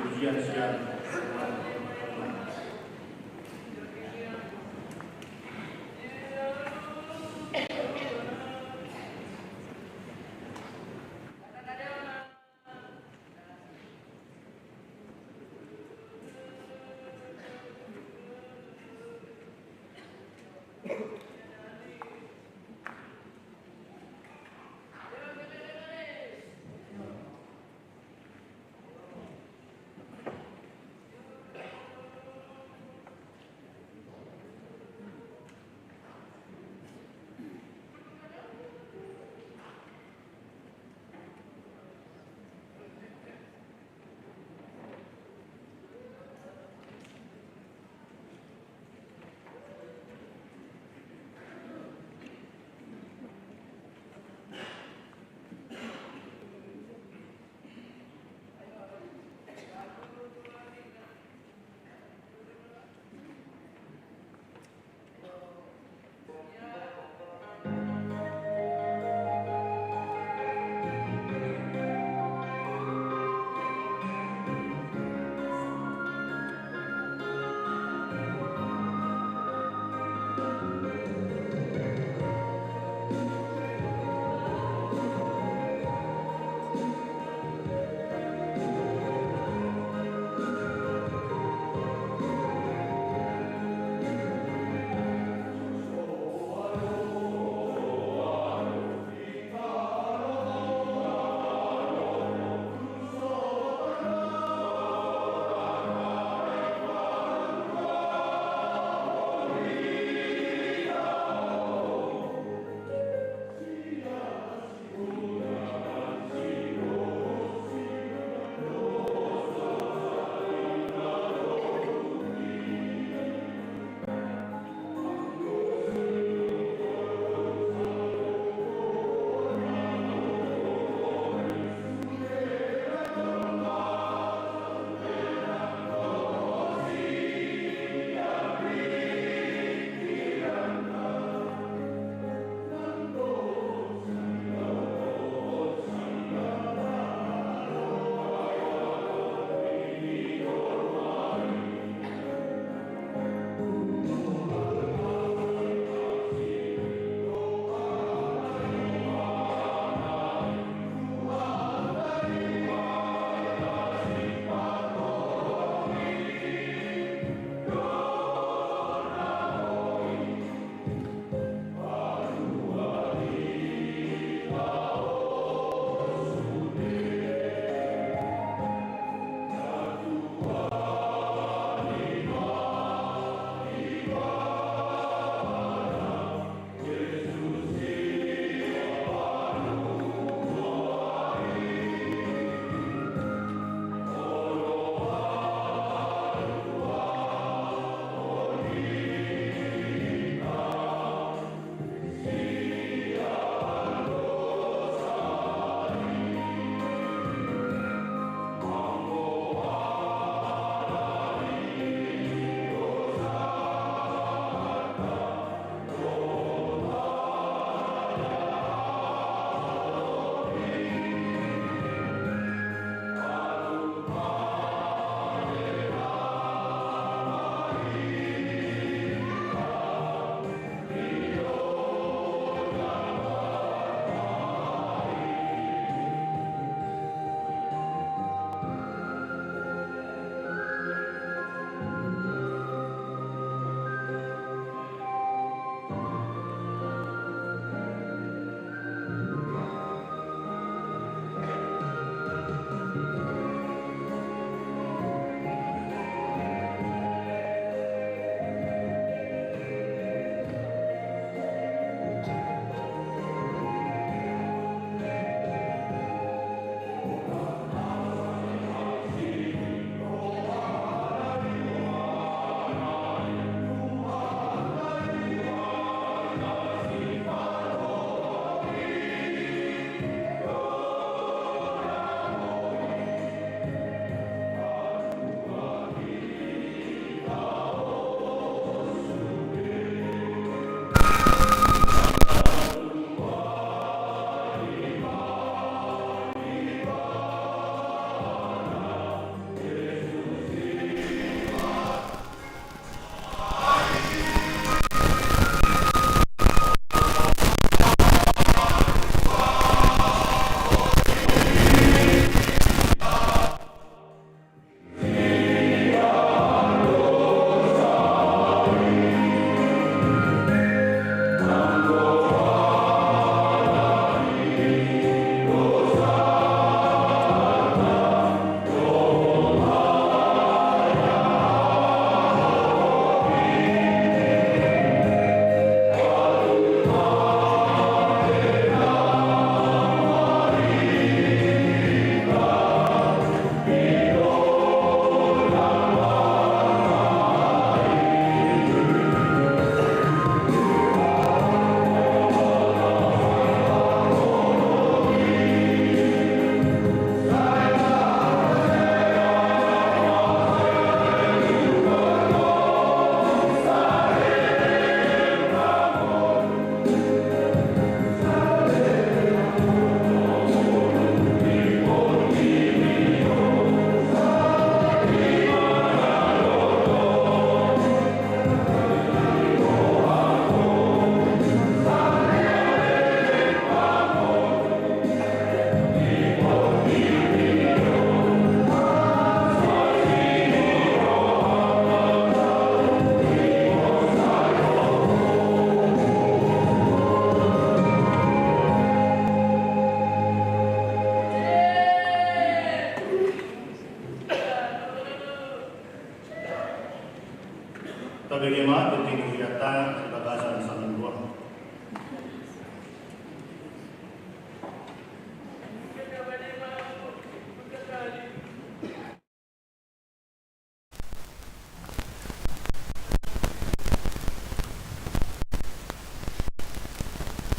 ujian-ujian. Bagaimana titik kegiatan bagasan saling dua.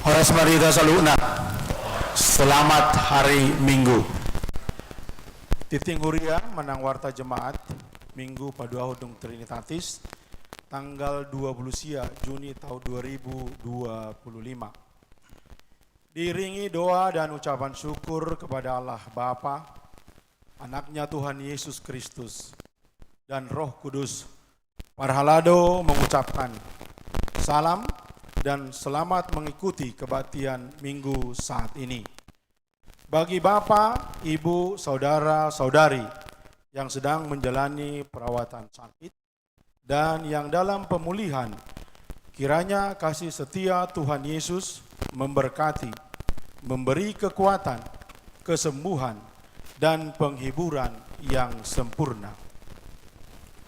Horas Marida Saluna. Selamat hari Minggu. Titing Huria menang warta jemaat Minggu Padua Hodong Trinitatis tanggal 20 Juni tahun 2025. Diiringi doa dan ucapan syukur kepada Allah Bapa, anaknya Tuhan Yesus Kristus, dan Roh Kudus. Parhalado mengucapkan salam dan selamat mengikuti kebaktian Minggu saat ini. Bagi Bapak, Ibu, Saudara, Saudari yang sedang menjalani perawatan sakit dan yang dalam pemulihan, kiranya kasih setia Tuhan Yesus memberkati, memberi kekuatan, kesembuhan, dan penghiburan yang sempurna.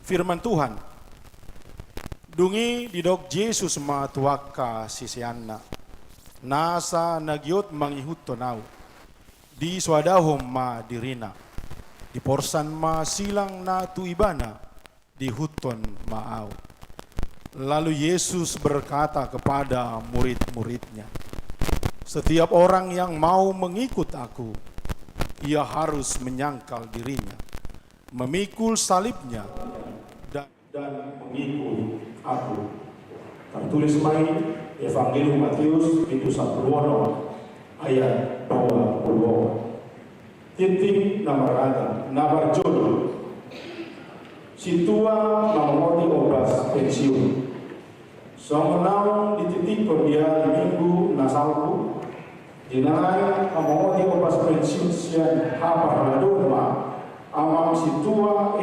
Firman Tuhan, dungi didok Yesus ma tuaka sisianna, nasa nagiot mangihut tonau, di swadahom ma dirina, di porsan ma silang na tuibana, di huton maau. Lalu Yesus berkata kepada murid-muridnya, setiap orang yang mau mengikut aku, ia harus menyangkal dirinya, memikul salibnya, dan mengikut aku. Tertulis main Evangelium Matius itu 10 ayat 20. Titik nomor ada nabar jodoh. Situa mamoti obras pensiun. Somenau di titik dia minggu nasalku. Dinai mamoti obras pensiun sian hapar ladoma amam situa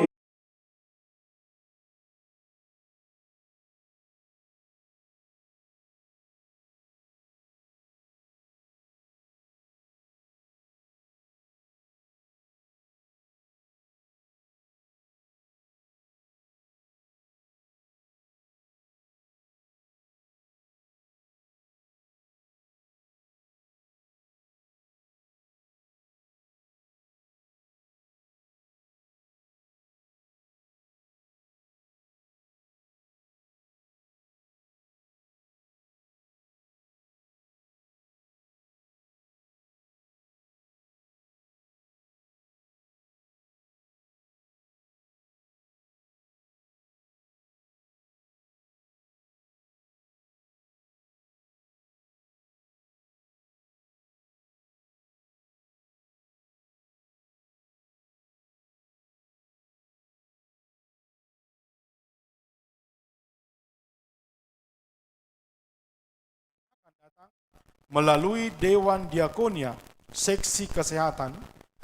melalui Dewan Diakonia, Seksi Kesehatan,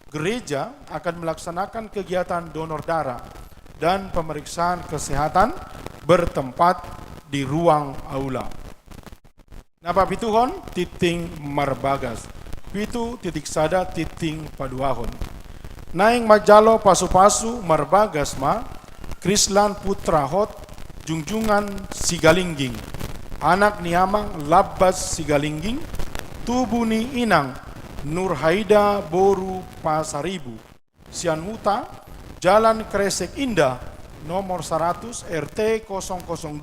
gereja akan melaksanakan kegiatan donor darah dan pemeriksaan kesehatan bertempat di ruang aula. Napa pituhon titing marbagas, pitu titik sada titing paduahon. Naing majalo pasu-pasu marbagas ma, Krislan Putra Hot, Jungjungan Sigalingging, anak ni Amang Labbas Sigalingging, tubuh ni Inang Nurhaida Boru Pasaribu, Sianhuta, Jalan Kresek Indah, nomor 100 RT 002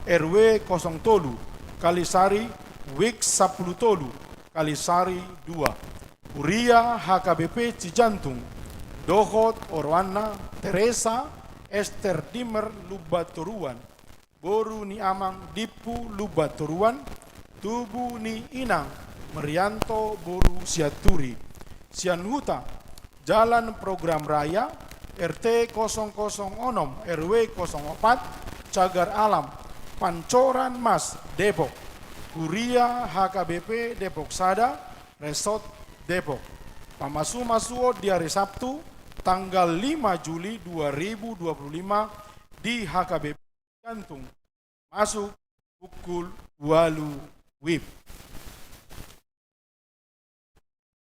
RW 0 Tolu, Kalisari, Wik 10 Tolu, Kalisari 2, Uria HKBP Cijantung, Dohot Orwana, Teresa, Esther Dimer Lubaturuan, Boru ni Amang Dipu Lubaturuan, tubuh ni Inang Merianto Boru Siaturi, Sianhuta, Jalan Program Raya, RT 006 RW 04, Cagar Alam, Pancoran Mas, Depok, Kuria HKBP Depok Sada, Resort Depok. Pamasu-masuo di hari Sabtu, tanggal 5 Juli 2025 di HKBP Jantung. Masuk pukul 20 WIB.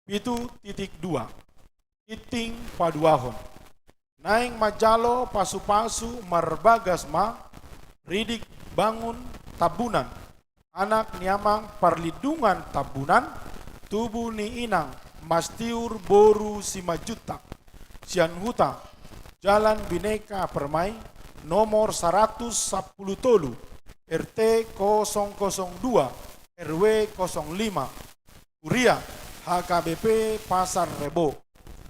Itu titik 2. Titing paduahon. Naing majalo pasu-pasu marbagas ma Ridik Bangun Tabunan, anak niamang perlindungan tabunan, tubuh ni inang Mastiur Boru Simajuta, Sian Huta, Jalan Bineka Permai, nomor 110 Tolu, RT 002, RW 05, Uria, HKBP Pasar Rebo,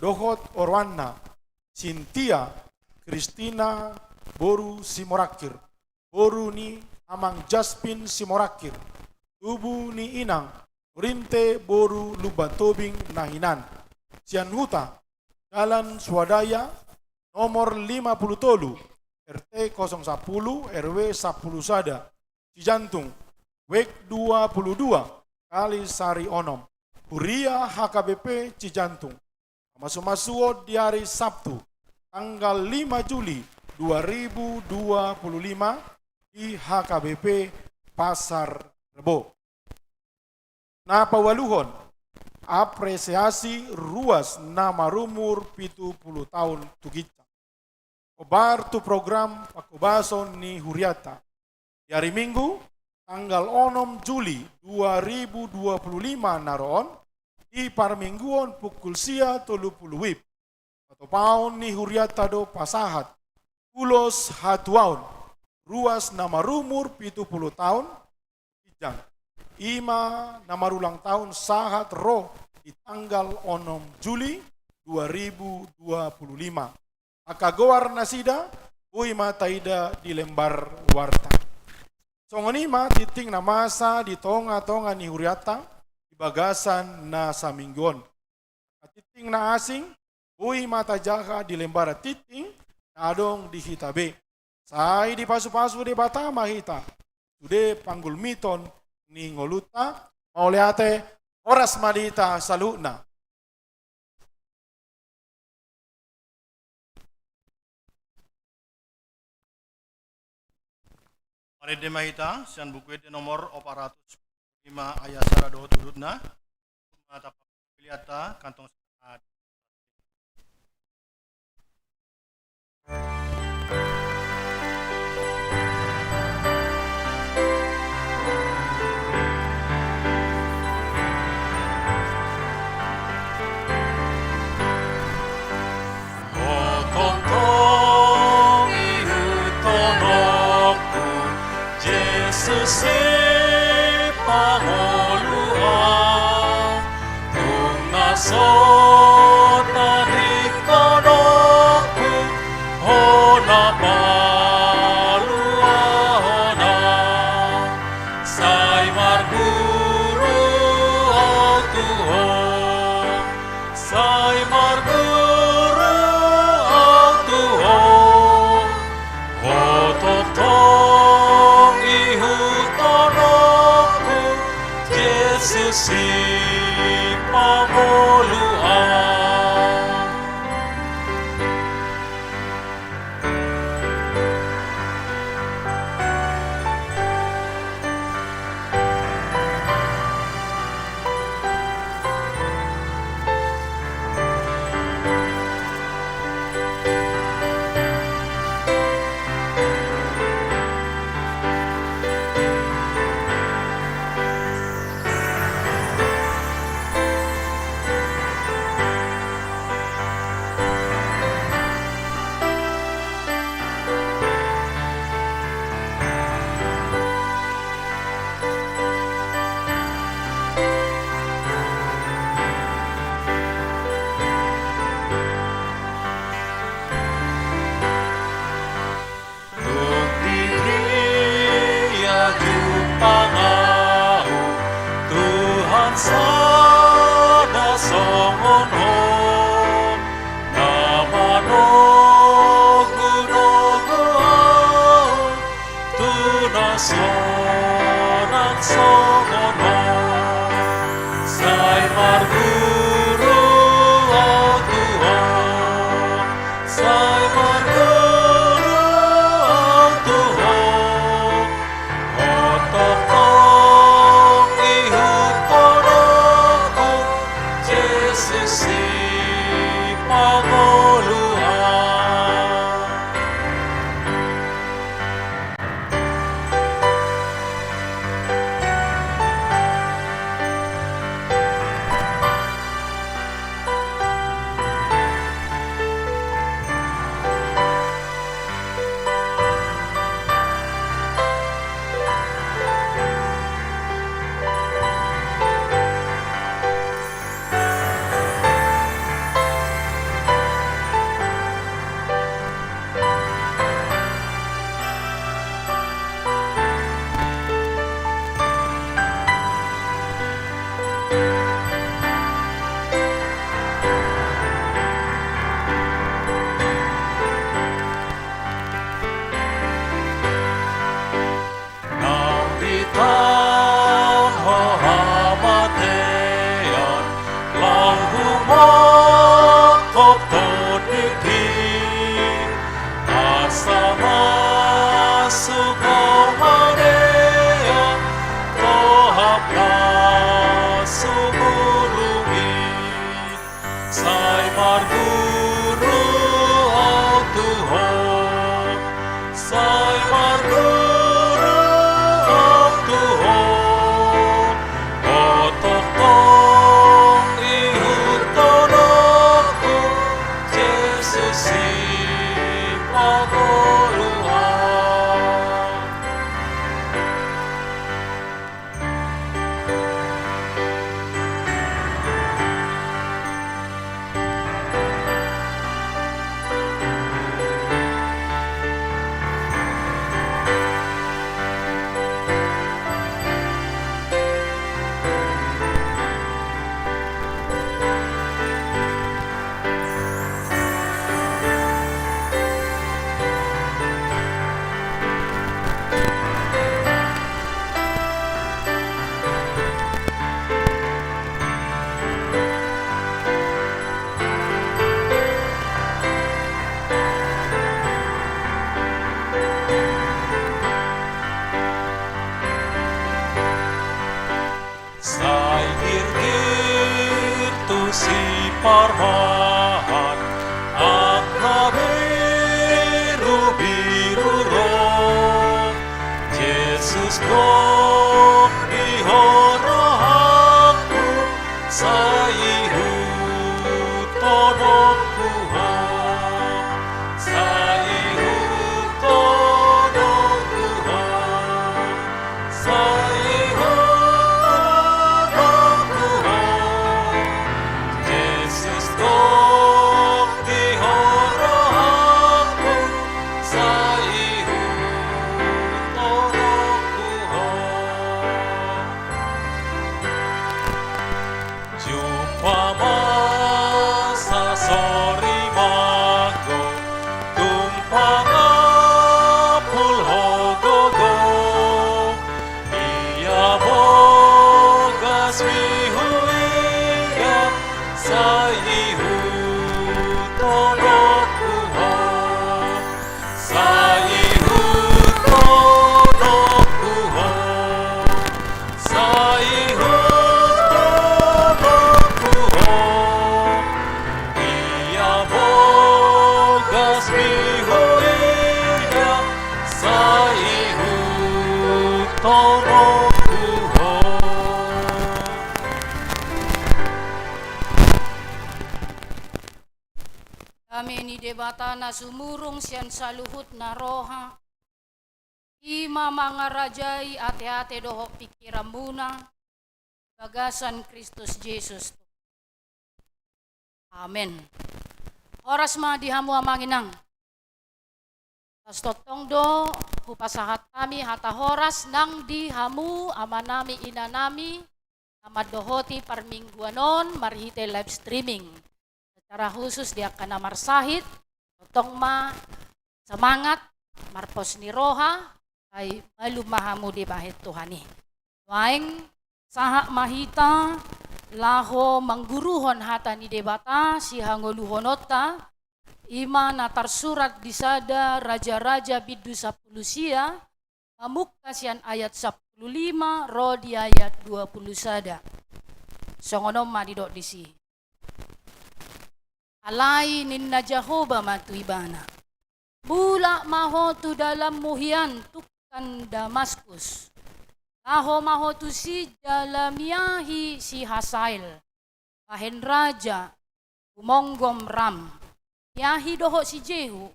Dohot Orwana, Cynthia, Kristina Boru Simorakir, Boru ni Amang Jaspin Simorakir, Tubu ni Inang, Rinte Boru Lubatobing Nahinan, Sian Huta, Jalan Swadaya, nomor 50 Tolu, RT 010, RW 10 Sada, Cijantung, WEK 22, Kali Sari Onom, Huria HKBP Cijantung. Masuk-masuk di hari Sabtu, tanggal 5 Juli 2025 di HKBP Pasar Rebo. Na pawaluhon, apresiasi ruas nama rumur 70 tahun Tugita. Kobar tu program pakubason ni Huriata. Di hari Minggu, tanggal 6 Juli 2025 naroon, di parmingguon pukul sia 30 wib. Atau paon ni Huriata do pasahat. Pulos hatuaon, ruas nama rumur 70 tahun, Kijang. Ima nama ulang tahun sahat roh di tanggal 6 Juli 2025. Akagoar nasida, uima taida di lembar warta. Songonima titing na masa di tonga-tonga ni Huriata, di bagasan na saminggon. Titing na asing, uima tajaha di lembar titing, na adong di hitabe. Say di pasu-pasu di bata mahita, sude panggul miton, ni ngoluta, mauliate, oras malita saluna. Mari demahita, sian buku itu nomor 405 ayat sara doho turutna, mata piliata kantong sekat. parmahan at nabiru-biru roh Jesus ko ihorohaku sa ihutonok kuho sa ihutonok kuho sa ihutonok kuho Jesus ko ihorohaku sa ihutonok kuho Jumpama sa sorimago tumpanga pulhogogo iya bogas mihuiga sa ihutonok kuho sa ihutonok kuho sa ihutonok kuho iya bogas mihuiga sa ihutonok kuho Kami ni debata na sumurong siyan sa luhut na roha. Ima mga rajay ate-ate doho pikiran muna. Bagasan Kristus Jesus. Amen. Oras ma dihamu amanginang. Pastotong do hupasahat kami hata horas nang dihamu amanami inanami amadohoti parmingguanon marhite live streaming. Secara khusus dia akan marsahit, totong ma semangat, marpos ni roha, ay malumahamu di bahit Tuhani. Waing saha mahita, laho mangguruhon hata ni debata, si hangoluhonota, ima na tersurat di sada raja-raja bidu 10 sia, pamukasian ayat 15, roh di ayat 20 sada. Songonom madidok disi. Alai ninna Jehovah matuibana. Bula maho tu dalam muhian tukan Damaskus. Laho maho tu si dalam yahi si Hasail. Pahen raja umonggom ram. Yahi doho si Jehu.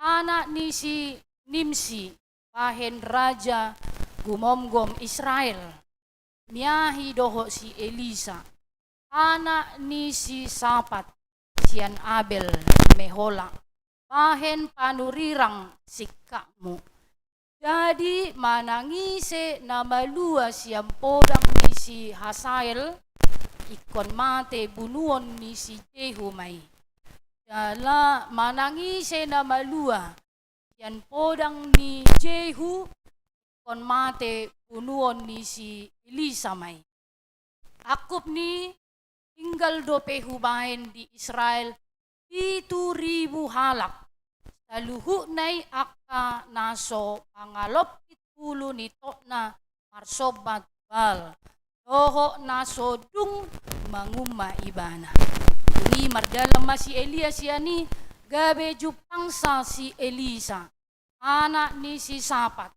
Anak ni si Nimsi. Pahen raja gumomgom Israel. Miyahi doho si Elisa. Anak ni si Sapat. Sian Abel Mehola, pahen panurirang sikakmu. Jadi manangise na malua siang podang ni si Hasael, ikon mate bunuon ni si Jehu may. Dala manangise na malua siang podang ni Jehu, ikon mate bunuon ni si Elisa may. Akup ni tinggal 20 bahin di Israel 7,000 halak. Sa luhu na'y aka naso pangalop 70 nito na marsobat bal. Toho naso dung manguma ibana. Ini mardalam si Elias yani gabe jupangsa si Elisa. Anak ni si Sapat.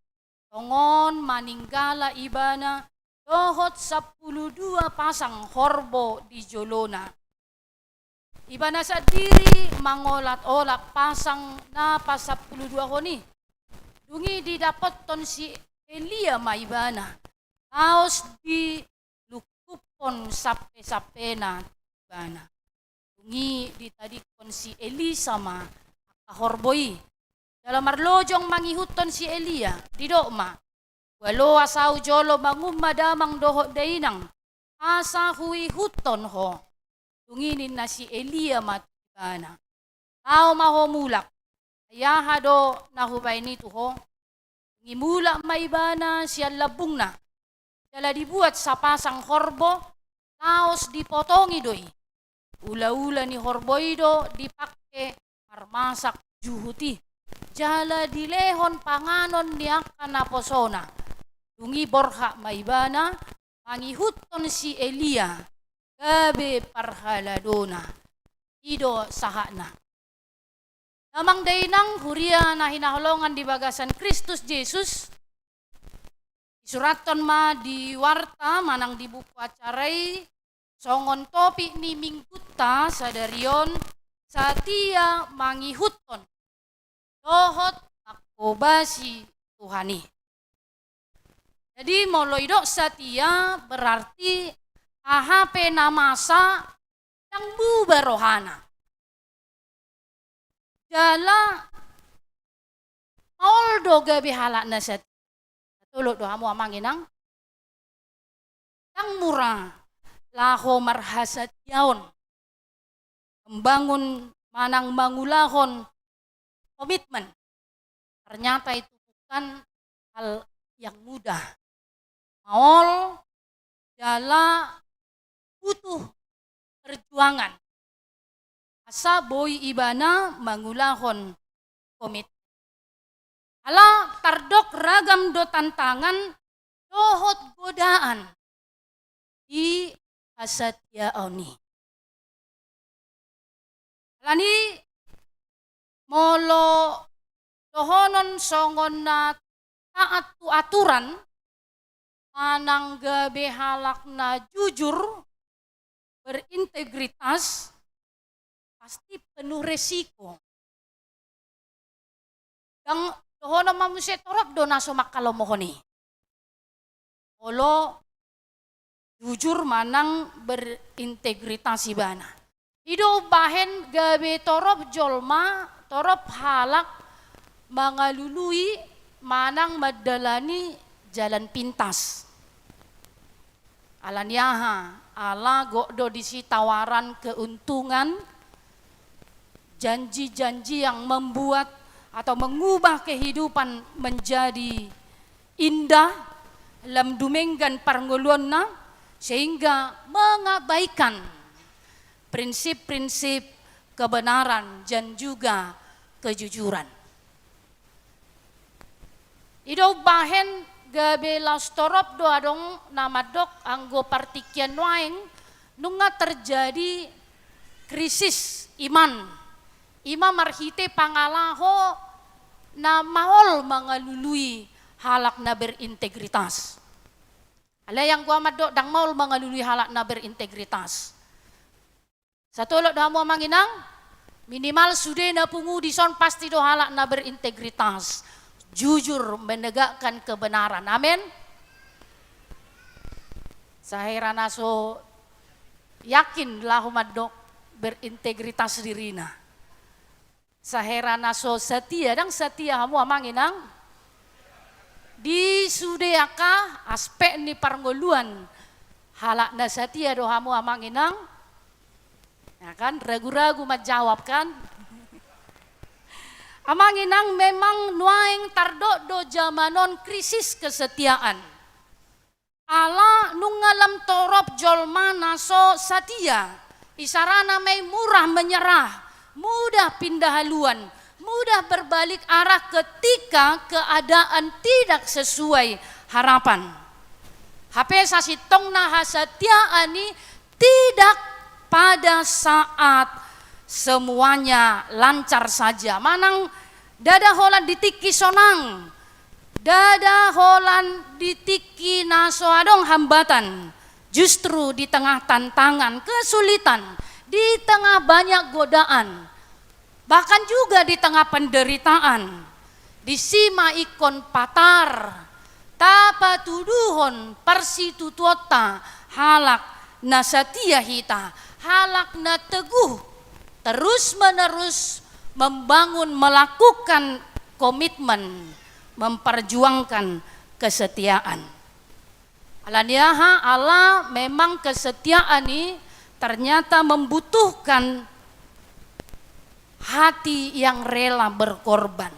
Tongon maninggala ibana. Dohot 12 pasang horbo di Jolona. Ibana sa diri mangolat-olat pasang na pasapuluh dua honi. Dungi didapat ton si Elia maibana. Taos di lukupon sape-sape na ibana. Dungi di tadi kon si Elisa ma kahorboy. Dalam marlojong mangihuton si Elia di ma. Walo asaw jolo mangumadamang doho dainang. Asa hui huton ho. Tunginin na si Elia matibana. Tao mahomulak. Ayaha do nahubay nito ho. Ngimula maibana siya labong na. Dala dibuat sa pasang horbo. Taos dipotongi doy. Ula-ula ni horboy do dipake marmasak juhuti. Jala dilehon panganon niya kanaposona. Dungi borha maibana. Mangihuton si Elia. Gabi parhaladona, ido sahana. Namang dainang huria na hinaholongan di bagasan Kristus Jesus. Isuraton ma di warta manang di buku acarai. Songon topi ni mingkuta sadarion satia mangihuton. Dohot akobasi Tuhani. Jadi moloidok satia berarti AHP namasa yang bubarohana. Jala maoldo gabi halak naset. Tulog doa mu amanginang. Yang murah laho marhasat yaon. Membangun manang mangulahon komitmen. Ternyata itu bukan hal yang mudah. Maol jala butuh perjuangan. Asa boy ibana mangulahon komit. Ala tardok ragam do tantangan dohot godaan di hasatya oni. Alani molo dohonon songon na taat tu aturan manang gabe halak na jujur berintegritas pasti penuh resiko. Dang dohono manusia torok do naso makalo mohoni. Olo jujur manang berintegritas ibana. Ido bahen gabe torop jolma, torop halak mangalului manang madalani jalan pintas. Alanyaha, ala gokdo disi tawaran keuntungan, janji-janji yang membuat atau mengubah kehidupan menjadi indah, lam dumenggan parnguluanna, sehingga mengabaikan prinsip-prinsip kebenaran dan juga kejujuran. Ido bahen gabe lastorop do adong namadok anggo partikian waeng nunga terjadi krisis iman. Ima marhite pangalaho na mahol mangalului halak na berintegritas. Ala yang gua madok dang mahol mangalului halak na berintegritas. Satulok do hamo manginang minimal sude na pungudison pasti do halak na berintegritas. Jujur menegakkan kebenaran. Amin. Sahera naso yakin lahumadok berintegritas dirina. Sahera naso setia dang setia hamu amanginang. Di sudeaka aspek ni parngoluan halak na setia do hamu amanginang. Ya kan ragu-ragu menjawab kan. Amanginang memang nuaing tardok do zamanon krisis kesetiaan. Ala nungalam torop jolma naso satia. Isarana may murah menyerah, mudah pindah haluan, mudah berbalik arah ketika keadaan tidak sesuai harapan. HP sasitong na hasatia ani tidak pada saat semuanya lancar saja. Manang dada holan ditiki sonang. Dada holan ditiki naso adong hambatan. Justru di tengah tantangan, kesulitan, di tengah banyak godaan, bahkan juga di tengah penderitaan, disima ikon patar, tapa tuduhon persitutuota halak na setia hita, halak na teguh, terus menerus membangun, melakukan komitmen, memperjuangkan kesetiaan. Alaniaha Allah memang kesetiaan ini ternyata membutuhkan hati yang rela berkorban.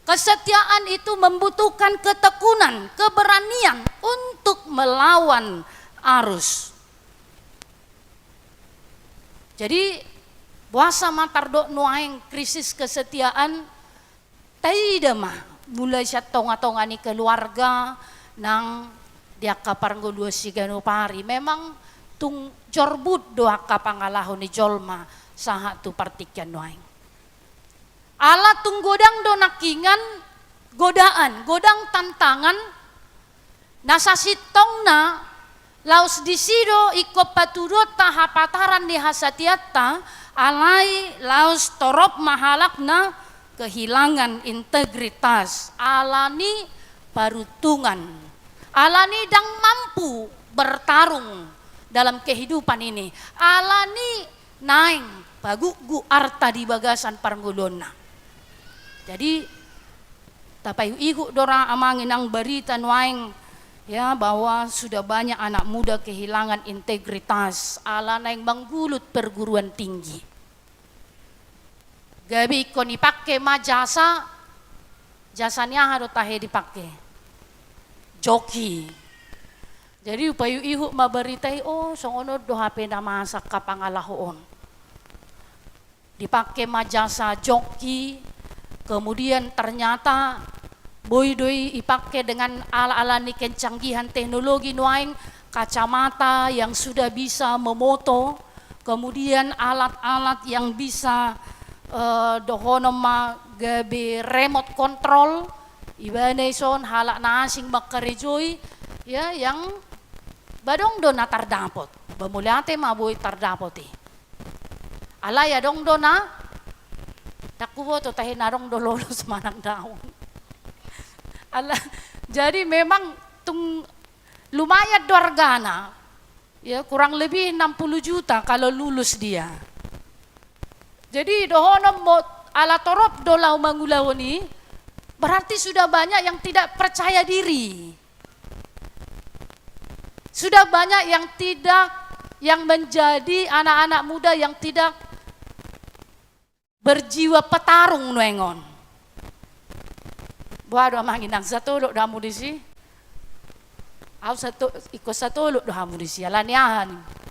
Kesetiaan itu membutuhkan ketekunan, keberanian untuk melawan arus. Jadi puasa matardok nuaing krisis kesetiaan tidak mah mulai siya tonga-tongani keluarga nang dia kaparnggo dua sigano pari memang tung jorbut doa kapangalahon ni jolma saha tu partikyan nuaing. Ala tung godang do nakingan godang tantangan nasasitong na laus disido iko paturot tahapataran di hasatiata alai laus torop mahalak na kehilangan integritas, alani parutungan, alani dang mampu bertarung dalam kehidupan ini, alani naing pagugu arta di bagasan parngulona. Jadi tapayu igu dora amangin ang berita nuaing ya bahwa sudah banyak anak muda kehilangan integritas, ala naing manggulut perguruan tinggi. Gabi kon ipake ma jasanya harus tahe dipake. Joki. Jadi upayu ihu maberitai songono do HP na masak kapangalahoon. Dipake ma jasa joki, kemudian ternyata boy-doi ipake dengan ala-ala ni kencanggihan teknologi nuaing kacamata yang sudah bisa memoto, kemudian alat-alat yang bisa dohonoma gabi remote control ibanay son halak na asing makarejoy ya yang badong do na tardapot bamulyate maboy tardapot alaya dong do na takubo to tahin narong do lolos manang daon ala jadi memang tung lumayan dorgana ya kurang lebih 60 juta kalau lulus dia. Jadi dohonom mo ala torop dolau mangulaw ni berarti sudah banyak yang tidak percaya diri. Sudah banyak yang menjadi anak-anak muda yang tidak berjiwa petarung nuengon. Buat amangin ang satulog damu di si. Aku ikut satulog damu di si alaniahan.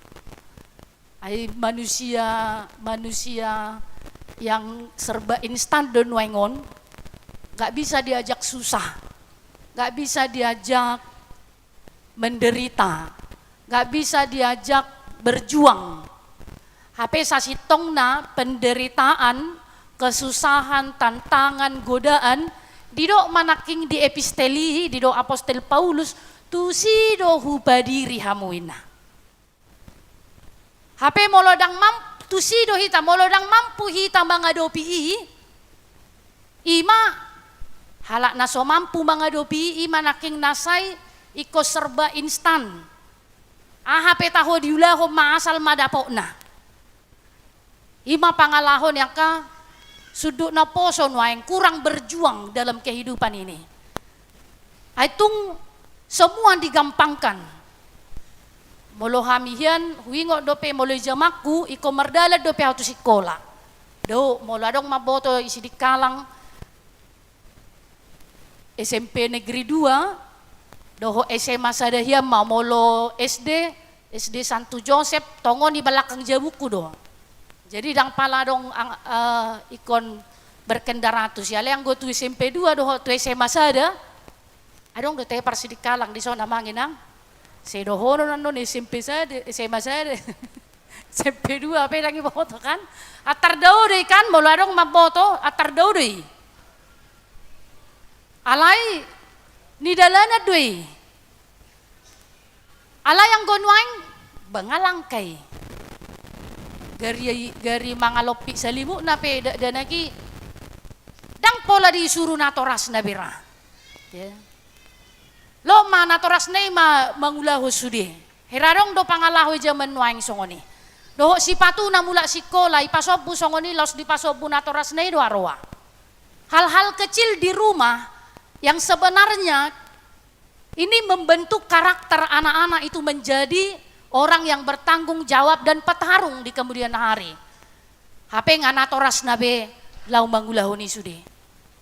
Ay manusia yang serba instan dan wengon, gak bisa diajak susah, gak bisa diajak menderita, gak bisa diajak berjuang. HP sasitong na penderitaan, kesusahan, tantangan, godaan, didok manaking di episteli, didok apostel Paulus, tu sido hubadiri hamuina. HP molodang mampu tusido hita molodang mampu hita mangadopi ima halak naso mampu mangadopi ima naking nasay iko serba instan HP taho diulahom maasal madapo na ima pangalahon yang ka sudut na poso nuaing kurang berjuang dalam kehidupan ini aitung semua digampangkan. Molo hamihan huingo dope molo jamaku iko merdala dope hatu sikola. Do molo adong maboto isi di kalang SMP negeri 2 doho SMA sadahia molo SD Santo Joseph tongo ni balakang jabuku do. Jadi dang pala dong ikon berkendara tu siale yang go tu SMP 2 doho tu SMA sada. Adong do te parsi di kalang di sona manginang. Sedohono nandun SMP sada, SMA sada, SMP 2 apa lagi boto kan? Atar daw deh kan, mula dong maboto, atar daw deh. Alay, nidalana deh. Alay yang gonwang, bangalangkay. gari mangalopi sa limu na pe danagi dang pola disuruh natoras na bira. Ya. Lo ma natoras na mangulahu sudi. Herarong do pangalaho jaman nuaing songoni. Do si patu na mula si kola ipasobu songoni los dipasobu natoras na do arwa. Hal-hal kecil di rumah yang sebenarnya ini membentuk karakter anak-anak itu menjadi orang yang bertanggung jawab dan petarung di kemudian hari. HP nganatoras nabe lau mangulahuni sude.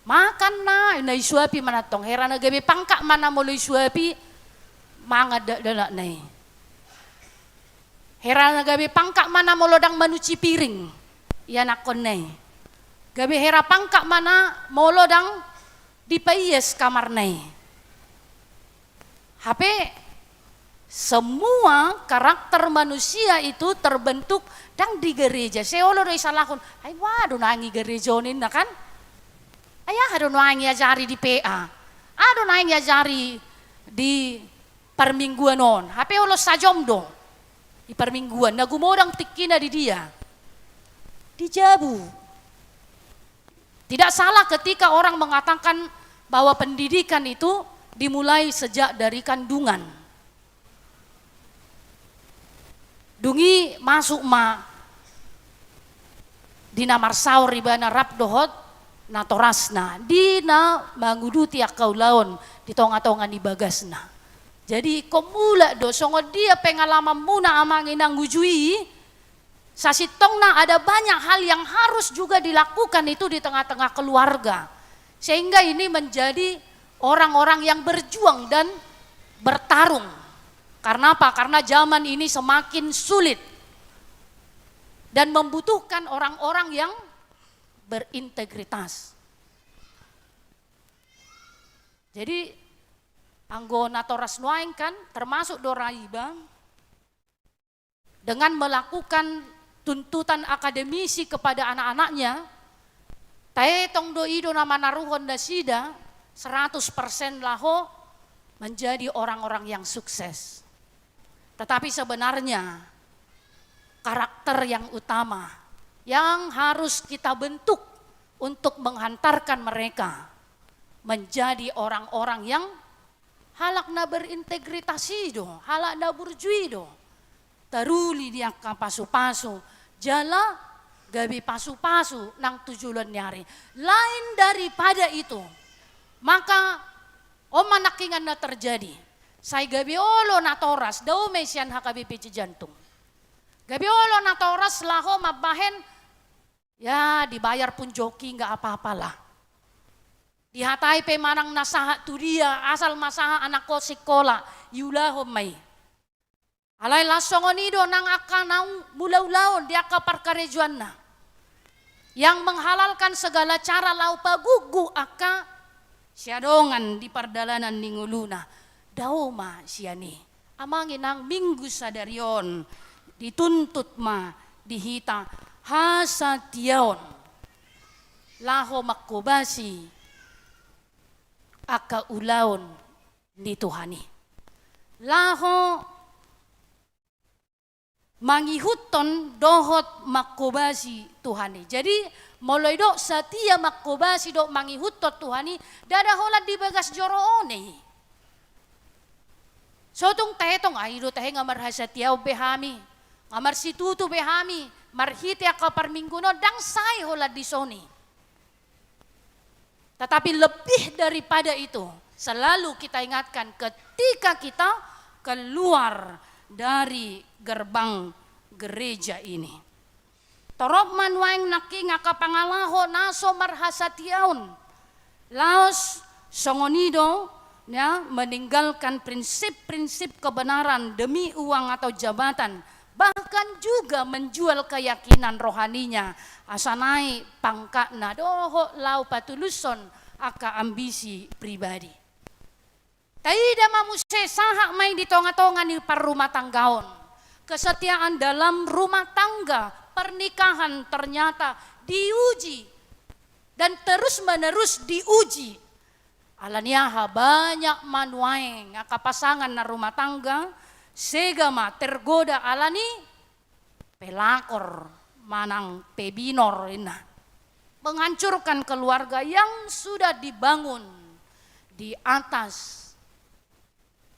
Makan na isuapi manatong herana gabe pangka mana molo isuapi mangad dalak nai. Herana gabe pangka mana molo dang manuci piring. Ya nakon nai. Gabe hera pangka mana molo dang dipaies kamar nai. HP semua karakter manusia itu terbentuk dang di gereja. Seolo do isalahon, ay waduh nangi gerejonin na kan? Ayah ado nangi ajari di PA. Ado nangi ajari di permingguan on. HP olo sajom do. Di permingguan nagumodang tikina di dia. Dijabu. Tidak salah ketika orang mengatakan bahwa pendidikan itu dimulai sejak dari kandungan. Dungi masuk dina marsaur ribana rap dohot natorasna dina mangudu tiak kaulaon di tonga-tonga di bagasna. Jadi komula do songo dia pengalaman muna amangin nanggujui sasitongna ada banyak hal yang harus juga dilakukan itu di tengah-tengah keluarga. Sehingga ini menjadi orang-orang yang berjuang dan bertarung. Karena apa? Karena zaman ini semakin sulit dan membutuhkan orang-orang yang berintegritas. Jadi anggota Toras Nuaing kan termasuk Doraiba dengan melakukan tuntutan akademisi kepada anak-anaknya. Taetong doi do nama naruhon dasida 100% laho menjadi orang-orang yang sukses. Tetapi sebenarnya karakter yang utama yang harus kita bentuk untuk menghantarkan mereka menjadi orang-orang yang halakna berintegritasi do, halakna burjui do. Taruli dia ka pasu-pasu, jala gabi pasu-pasu nang tujuan nyari. Lain daripada itu, maka manakingan na terjadi. Say gabi olo na toras, daw may siyan hakabipi jantung. Gabi olo na toras laho mabahen, ya dibayar pun joki nggak apa-apalah. Dihatai pe manang nasaha tu dia, asal masaha anak ko sikola, yulaho may. Alay lasongonido nang akanang mulaw-law, dia kaparkarejuan na. Yang menghalalkan segala cara lau pagugu aka siadongan di pardalanan ninguluna. Dauma siani, amangin ang minggu sadarion, dituntut dihita hasatiaon, laho makubasi, aka ulaon ni Tuhani. Laho mangihuton dohot makubasi Tuhani. Jadi mulai do satia makubasi do mangihutot Tuhani, dada holat di bagas joroone. Sotong tetong ayro tahe ngamar hasatiaw behami, ngamar situtu behami, marhiti ka parmingguno dang say hola di soni. Tetapi lebih daripada itu, selalu kita ingatkan ketika kita keluar dari gerbang gereja ini. Torop manwaing naki ngaka pangalaho naso marhasatiaun. Laos songonido ya, meninggalkan prinsip-prinsip kebenaran demi uang atau jabatan, bahkan juga menjual keyakinan rohaninya, asanai pangkakna doho lau patuluson aka ambisi pribadi. Taida mamuse sahak main di tonga-tonga ni parrumah tanggaon. Kesetiaan dalam rumah tangga, pernikahan ternyata diuji dan terus-menerus diuji. Alaniaha banyak manuaeng aka pasangan na rumah tangga segama tergoda alani pelakor manang pebinor ina. Menghancurkan keluarga yang sudah dibangun di atas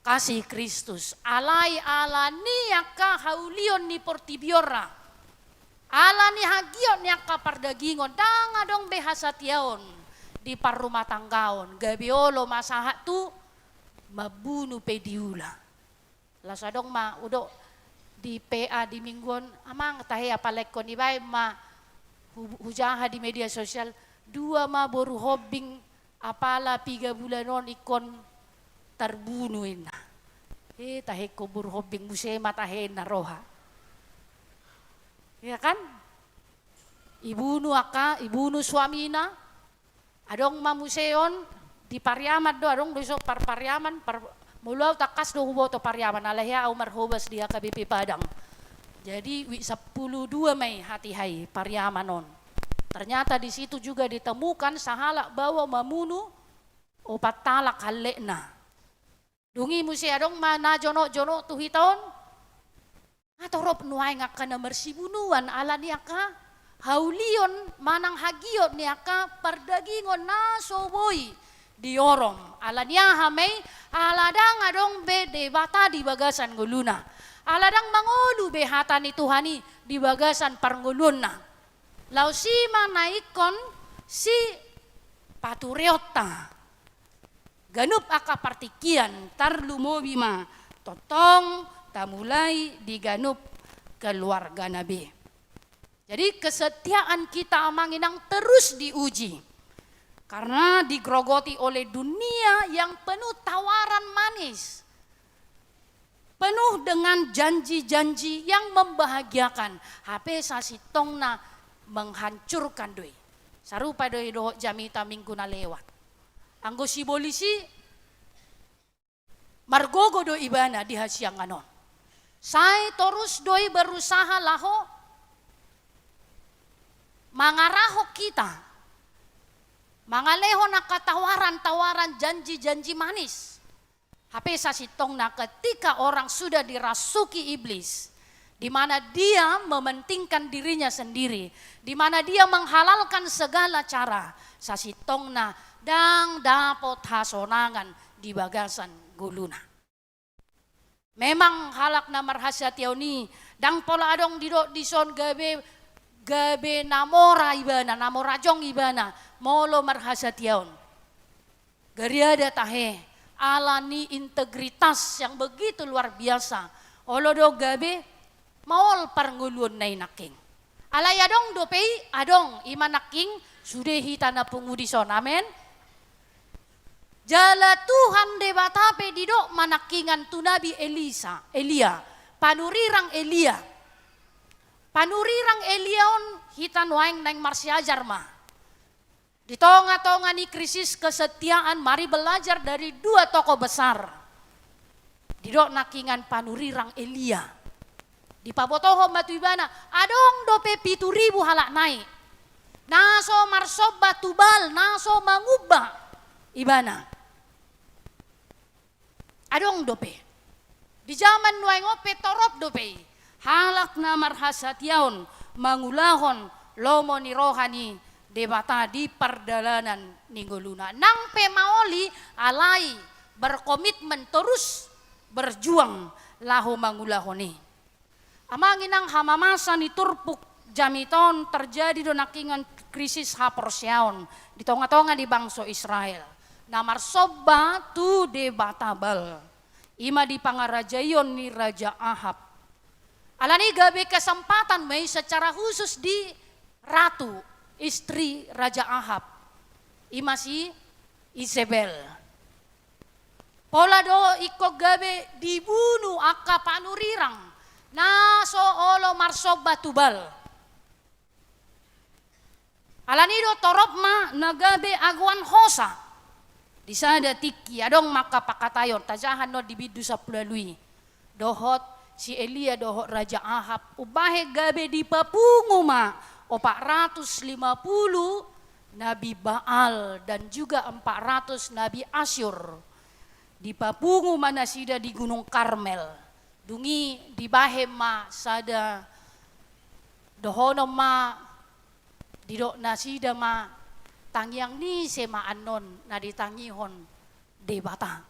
kasih Kristus. Alai ala niaka haulion ni portibiora. Ala ni hagion niaka pardagingon. Danga dong behasatiaon di parrumah tanggaon. Gabiolo masahat tu mabunuh pediula. Lasadong ma udo di PA di mingguan amang tahe apalekon ibay ma hujaha di media sosial dua ma boru hobbing apala 3 bulanon ikon terbunuhin na. Tahe ko boru hobbing musema tahe na roha. Ya kan? Ibunuh suamina. Adong mamuseon di Pariaman do adong besok Pariaman mulaw takas do hubo to Pariaman alahya Umar Hobas dia KBP Padang. Jadi 12 Mei hati-hai Pariamanon. Ternyata di situ juga ditemukan sahala bawa mamunu o patalak halena. Dungi musi adong mana jono tuhiton. Atorop nuay nga ka na marsibunuan ala niya ka. Haulion manang hagiot niya ka pardagingon na soboy diorom. Ala niya hamay aladang adong be debata di bagasan nguluna. Aladang mangulu behata ni Tuhani di bagasan parngulun na. Lau si manaikon si paturiota. Ganup aka partikian tarlumobi ma totong tamulai diganup keluarga Nabi. Jadi kesetiaan kita amanginang terus diuji. Karena digrogoti oleh dunia yang penuh tawaran manis. Penuh dengan janji-janji yang membahagiakan. HP sasitong na menghancurkan doi. Sarupa doi doh jamita minggu na lewat. Anggo si bolisi margogo do ibana di hasiang anon. Saya terus doi berusaha laho mangaraho kita. Mangaleho na katawaran-tawaran janji-janji manis. HP sasitong na ketika orang sudah dirasuki iblis, di mana dia mementingkan dirinya sendiri, di mana dia menghalalkan segala cara, sasitong na dang dapot hasonangan di bagasan guluna. Memang halak na marhasatiaw dang pola adong didok dison gabe namora ibana, namorajong ibana, molo marhasatiaw. Gariada tahe. Alani integritas yang begitu luar biasa. Olodo gabe maol parngulun na inaking. Alay adong dopey adong imanaking sudehi tanah pengudison. Amen. Jala Tuhan debatape didok manakingan tu Nabi Elia. Panurirang Elia. Panurirang Eliaon hitan waeng nang marsiajar mah. Di tonga-tonga ni krisis kesetiaan, mari belajar dari 2 tokoh besar. Didok nakingan panurirang Elia. Di pabotoho matubana, adong dope 7.000 halak naik. Naso marsoba tubal, naso mangubah ibana. Adong dope. Di zaman nuay ngope torop dope. Halak na marhasatiaon, mangulahon, lomo ni rohani, debata di perdalanan ninggoluna. Nang pemaoli alai berkomitmen terus berjuang lahu mangulahoni. Amanginang hamamasa ni turpuk jamiton terjadi do nakingan krisis haporsiaon di tonga-tonga di bangsa Israel. Namar soba tu debatabal. Ima di pangarajayon ni Raja Ahab. Alani gabe kesempatan may secara khusus di ratu istri Raja Ahab, imasi Isabel. Pola do iko gabe dibunuh aka panurirang naso olo marsoba tubal. Alanido torop ma nagabe aguan hosa. Disada tiki adong maka pakatayon tajahan no dibidu sa pulalui. Dohot si Elia dohot Raja Ahab ubahe gabe di papungu ma. 450 Nabi Baal dan juga 400 Nabi Asyur di papungu mana sida di Gunung Karmel. Dungi di bahema sada dohono ma didok na sida ma tangyang ni sema anon na ditangihon debata.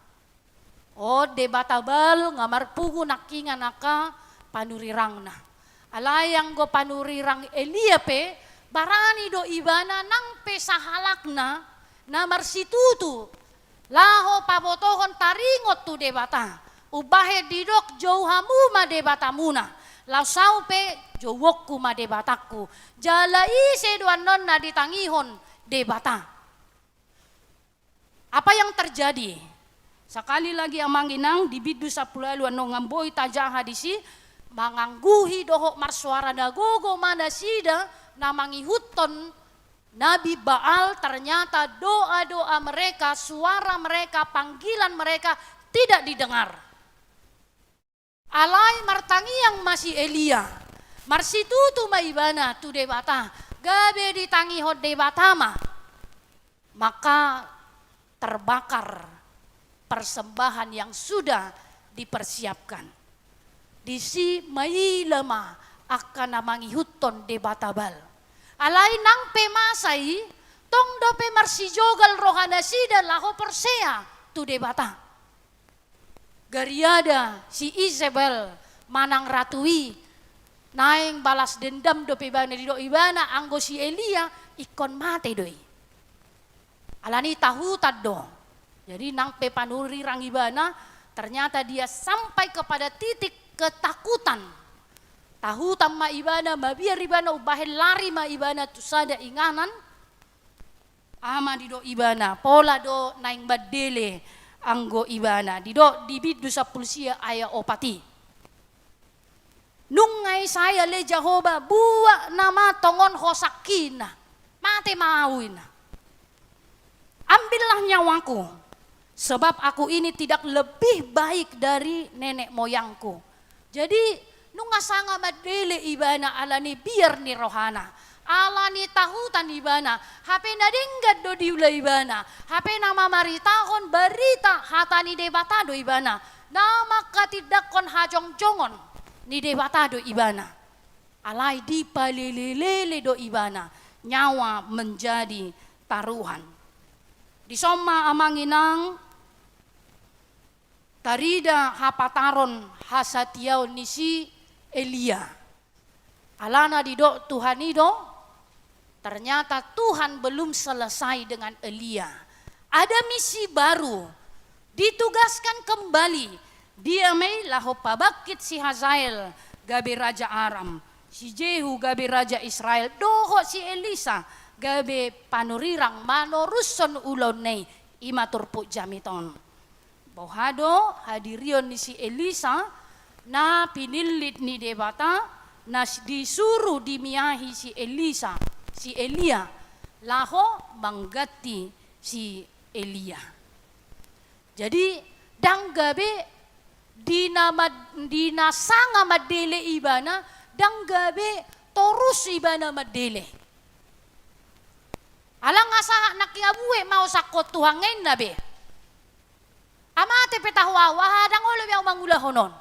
O debata bal ngamar pugu nakingan naka panurirang na. Alayang go panurirang Elia pe barani do ibana nang pe sahalak na marsitutu laho pabotohon taringot tu debata. Ubahe didok jauh hamu ma debata muna. Lausau pe jowokku ma debataku. Jala ise duan non na ditangihon debata. Apa yang terjadi? Sekali lagi ang manginang di bidu sapulalu ano ngamboy tajang hadisi mangangguhi dohok marsuara dagogo mana sida na mangihuton Nabi Baal. Ternyata doa-doa mereka, suara mereka, panggilan mereka tidak didengar. Alai martangi yang masih Elia. Marsitutu maibana tu debata. Gabe ditangi hot debatama. Maka terbakar persembahan yang sudah dipersiapkan. Disi mailama akan namangi huton debatabal. Alai nang pemasai tong dope marsijogal rohana sida laho persea tu debata. Gariada si Isabel manang ratui naing balas dendam dope bana dido ibana anggo si Elia ikon mate doi. Alani tahu tado. Jadi nang pe panuri rang ibana ternyata dia sampai kepada titik ketakutan. Tahu tamma ibana mabiar ibana ubahel lari ma ibana tu sada inganan ama dido ibana pola do naing badele anggo ibana dido dibidu sa pulsia aya opati. Nungai saya le Jehovah buak nama tongon hosakina mate mauina. Ambillah nyawaku sebab aku ini tidak lebih baik dari nenek moyangku. Jadi nunga sanga madele ibana alani biar ni rohana. Alani tahutan ibana. Hape na denggad do diula ibana. Hape nama maritahon berita hatani debatado ibana. Nama katidakon hajong jongon ni debatado ibana. Alai di palelelele do ibana. Nyawa menjadi taruhan. Di soma amanginang tarida hapataron hasatiau nisi Elia. Alana dido Tuhan ido, ternyata Tuhan belum selesai dengan Elia. Ada misi baru, ditugaskan kembali. Dia may laho pabakit si Hazael gabi Raja Aram, si Jehu gabi Raja Israel, doho si Elisa gabi panurirang manoruson ulon nei imaturpo jamiton. Bohado hadirion ni si Elisa na pinilit ni debata na disuruh dimiahi si Elisa, si Elia, laho manggati si Elia. Jadi danggabe dinasanga madele ibana, danggabe torus ibana madele. Alang asa nakiabuhe mau sakot tuhangen nabe. Amate petahwawa hadang olo yang mangulahonon.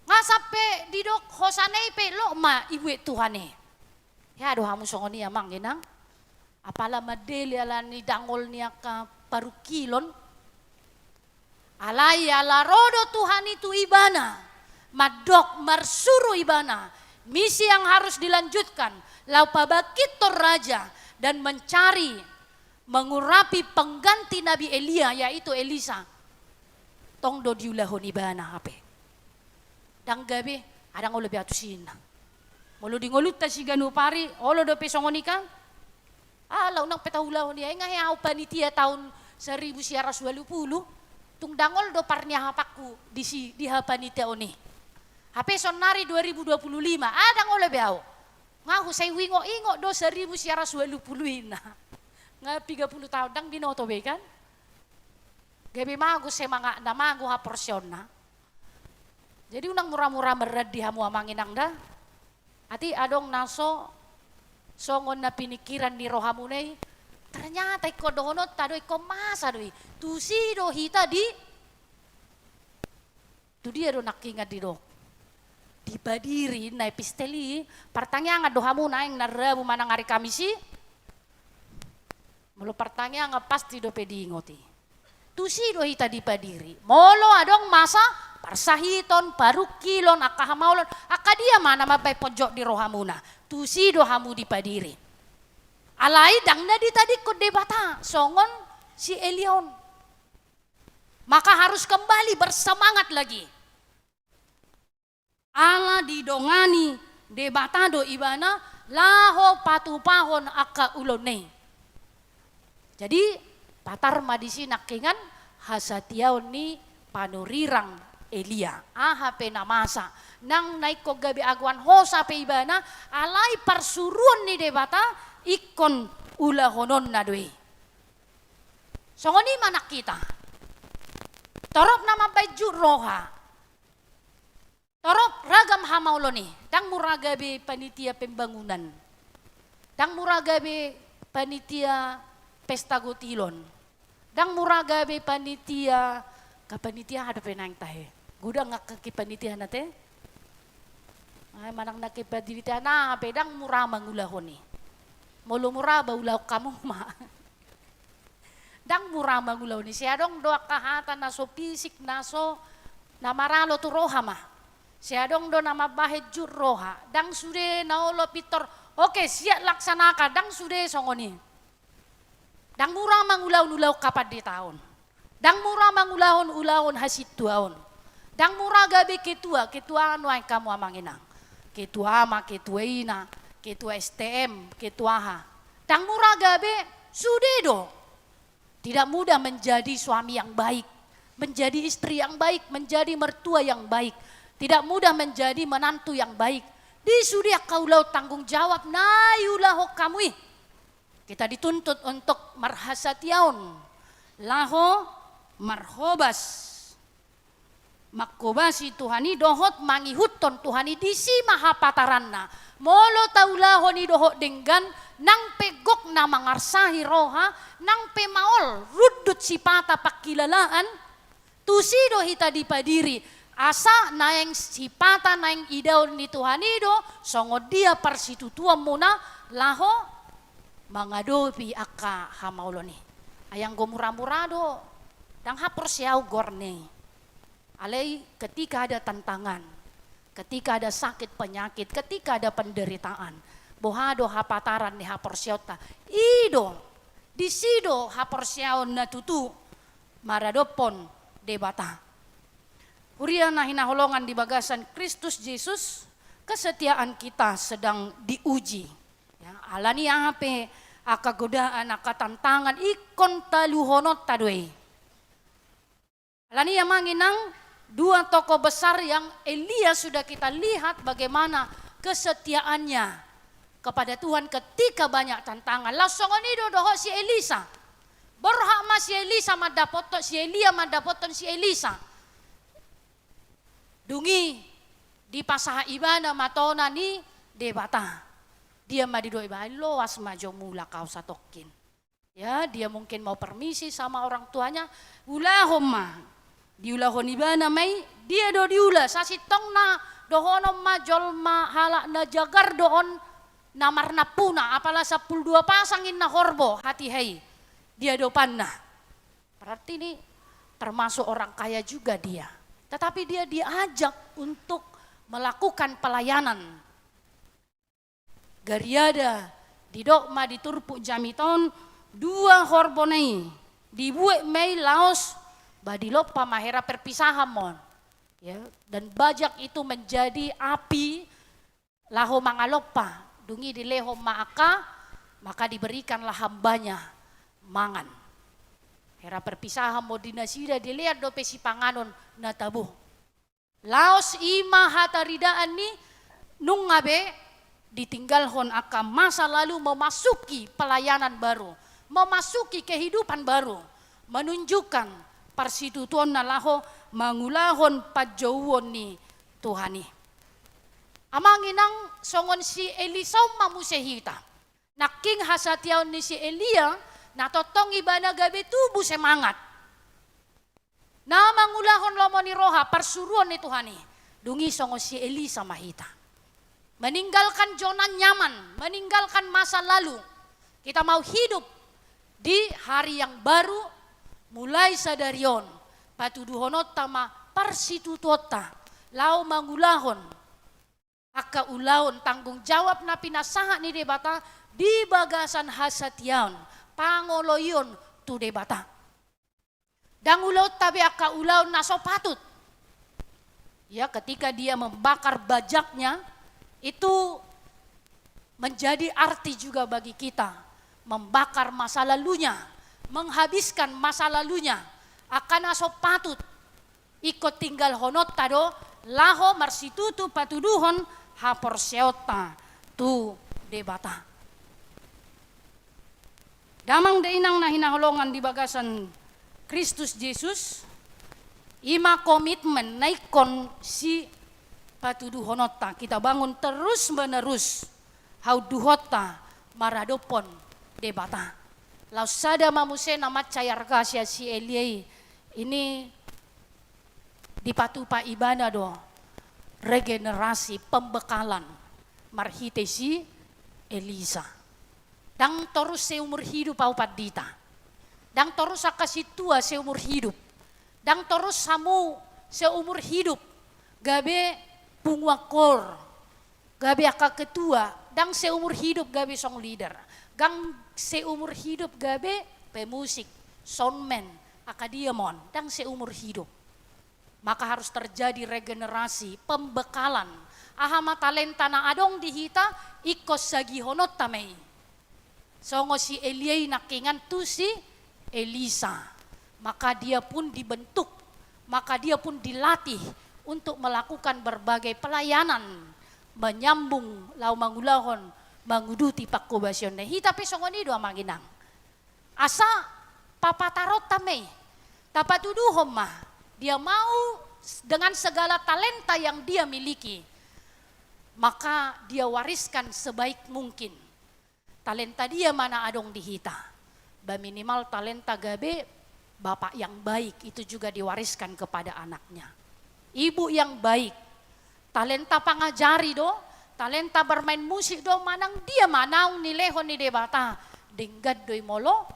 Nga sape didok hosanay pe lo ma ibu Tuhane. Ya doha mo songoni amang ginang. Apala madeli ala ni dangol niya ka parukilon. Alay ala rodo Tuhan itu ibana. Madok marsuru ibana. Misi yang harus dilanjutkan. Lau pabakitor raja dan mencari mengurapi pengganti Nabi Elia yaitu Elisa. Tong do diulahon ibana hape. Dang gabi, adang olo biatusin. Mulu di ngolut ta si ganupari, olo do pesongonika. Alaw nang petahulaw niya, nga hiyaw panitia tahun 1920. Tung dangol do parnya hapakku di hapanitia oni. Hape sonari 2025, adang olo biaw. Nga husay wingo-ingo do 1920 na. Nga 30 tahun, dang binoto be kan? Gabi mago sa mga namago ha porsyon na. Jadi unang murah-murah merad di hamu amanginang da. Ati adong naso songon na pinikiran ni rohamunay. Ternyata iko dohonot tadoy ko masa doy. Tusi do hita di. Tu dia do nakinga di do. di Badiri na episteli, pertanyaan nga dohamu na yung narabu manang hari Kamisi, mulu pertanyaan nga pasti do pedingoti. Tusi do hita di Badiri, molo adong masa parsahiton, parukilon, akahamaulon, akadia mana mabay pojok di rohamuna, tusi do hamu di Badiri. Alai dang na di tadi ko debata, songon si Elion. Maka harus kembali bersemangat lagi. Ala didongani debatado ibana laho patupahon aka ulone. Jadi patar madisi nakingan hasatiaw ni panurirang Elia. Ahape namasa nang naik ko gabi agwan hosa pe ibana alai parsuruan ni debata ikon ulahonon na doi. Songoni manak kita. Torop nama baju roha. Torop ragam hamauloni. Dang muragabe panitia pembangunan. Dang muragabe panitia pesta gotilon. Dang muragabe panitia kapanitia ada penang tahe. Gudang ngak ke panitia nate. Ay manang nak panitia na pedang murah mangulahoni. Mulu murah baulah kamu mah. Dang murah mangulahoni. Siya dong doa kahatan naso fisik naso namaralo tu roha mah. Siya dong do nama bahet jur roha. Dang sude naolo pitor. Oke siap laksanakan. Dang sude songoni. Dang murah mangulau-ulau kapan di tahun. Dang murah mangulahon-ulahon hasit tuaon. Dang murah gabe ketua anu ay kamu amanginang. Ketua ama, ketua ina, ketua STM, ketua ha. Dang murah gabe sudedo. Tidak mudah menjadi suami yang baik, menjadi istri yang baik, menjadi mertua yang baik. Tidak mudah menjadi menantu yang baik. Di sudia kaulau tanggung jawab nayulah kamui. Kita dituntut untuk marhasatiaun. Laho marhobas. Makobasi Tuhani dohot mangihuton Tuhani disi mahapataranna. Molo taulahoni dohot denggan nang pegok na mangarsahi roha nang pemaol rudut sipata pakilalaan tusido hita di Padiri asa naeng sipata naeng idaw ni Tuhanido songo dia parsitutuan muna laho mangadopi aka hamauloni ayang gomuramurado dang hapor siyaw gorne. Alay ketika ada tantangan, ketika ada sakit penyakit, ketika ada penderitaan, bohado hapataran ni haporsiota, ido, disido haporsiaon na tutu, maradopon debata. Urian na hinaholongan di bagasan Kristus Yesus, kesetiaan kita sedang diuji. Ya, alani ape, akagodaan, akatantangan, ikon taluhonot tadwe. Alani yang manginang, dua tokoh besar yang Elia sudah kita lihat bagaimana kesetiaannya kepada Tuhan ketika banyak tantangan. Langsung ini doho si Elisa. Berhak mas si Elisa madapoton si Elia madapoton si Elisa. Dungi di pasah ibana matona ni debata. Dia madido ibana loas majo mula kau satokin. Ya, dia mungkin mau permisi sama orang tuanya. Ulahumma. Diulahon ibana may dia do diula sasitong na dohonom ma jolma halak na jagar doon namar na puna apala sa 12 pasangin na horbo hati hai dia do panna. Berarti ini termasuk orang kaya juga dia. Tetapi dia diajak untuk melakukan pelayanan. Gariada di dokma di turpu jamiton 2 horbonei dibuat may laos badilopa mahera perpisahan mon. Ya, dan bajak itu menjadi api laho mangalopa dungi di leho maaka maka diberikanlah hambanya mangan. Hera perpisahan mo dinasida dilihat do pesi panganon na tabu. Laos ima hataridaan ni nung ngabe ditinggalhon aka masa lalu memasuki pelayanan baru, memasuki kehidupan baru, menunjukkan parsitutuan na laho mangulahon pajauon ni Tuhani. Amanginang songon si Elisau mamusehita. Naking hasatiaw ni si Elia natotong ibana gabi tubuh semangat. Na mangulahon lomo ni roha parsuruan ni Tuhani. dungi songo si Elisa mahita. Meninggalkan zona nyaman, meninggalkan masa lalu. Kita mau hidup di hari yang baru, mulai sadarion. Patuduhonot tama persitutuota, lau mangulahon. Aka ulaon tanggung jawab na pinasaha ni debata di bagasan hasatian, pangoloyon tu debata. Dang ulaw tabi aka ulaw na sopatut. Ya, ketika dia membakar bajaknya, itu menjadi arti juga bagi kita. Membakar masa lalunya, menghabiskan masa lalunya. Akan aso patut ikut tinggal honot tado, laho marsitutu patuduhon hapor seota tu debata. Damang dainang na hinaholongan di bagasan Kristus Yesus, ima komitmen naikon si patuduhonota, kita bangun terus menerus hau duhota maradopon debata. Lau sada mamuse nama cayar kasya si Eliai ini dipatupa ibana do regenerasi pembekalan marhite si Elisa. Dang terus seumur hidup au padita. Dang terus akasih tua seumur hidup. Dang terus samu seumur hidup. Gabe pungwakor, gabi aka ketua, dang seumur hidup gabi song leader, gang seumur hidup gabi pemusik, soundman, akadiamon, dang seumur hidup. Maka harus terjadi regenerasi, pembekalan. Ahama talenta na adong dihita, ikos sagi honot tamay. Songo si Eliai nakingan tu si Elisa. Maka dia pun dibentuk, maka dia pun dilatih untuk melakukan berbagai pelayanan, menyambung lau mangulahon, manguduti pakubasyon nehi, tapi songoni dua manginang. Asa papatarot tamay, tapatuduhom mah, dia mau dengan segala talenta yang dia miliki, maka dia wariskan sebaik mungkin. Talenta dia mana adong dihita, minimal talenta gabe, bapak yang baik itu juga diwariskan kepada anaknya. Ibu yang baik, talenta pangajari do, talenta bermain musik do, manang dia manang nilehon ni debata, denggad doy molo,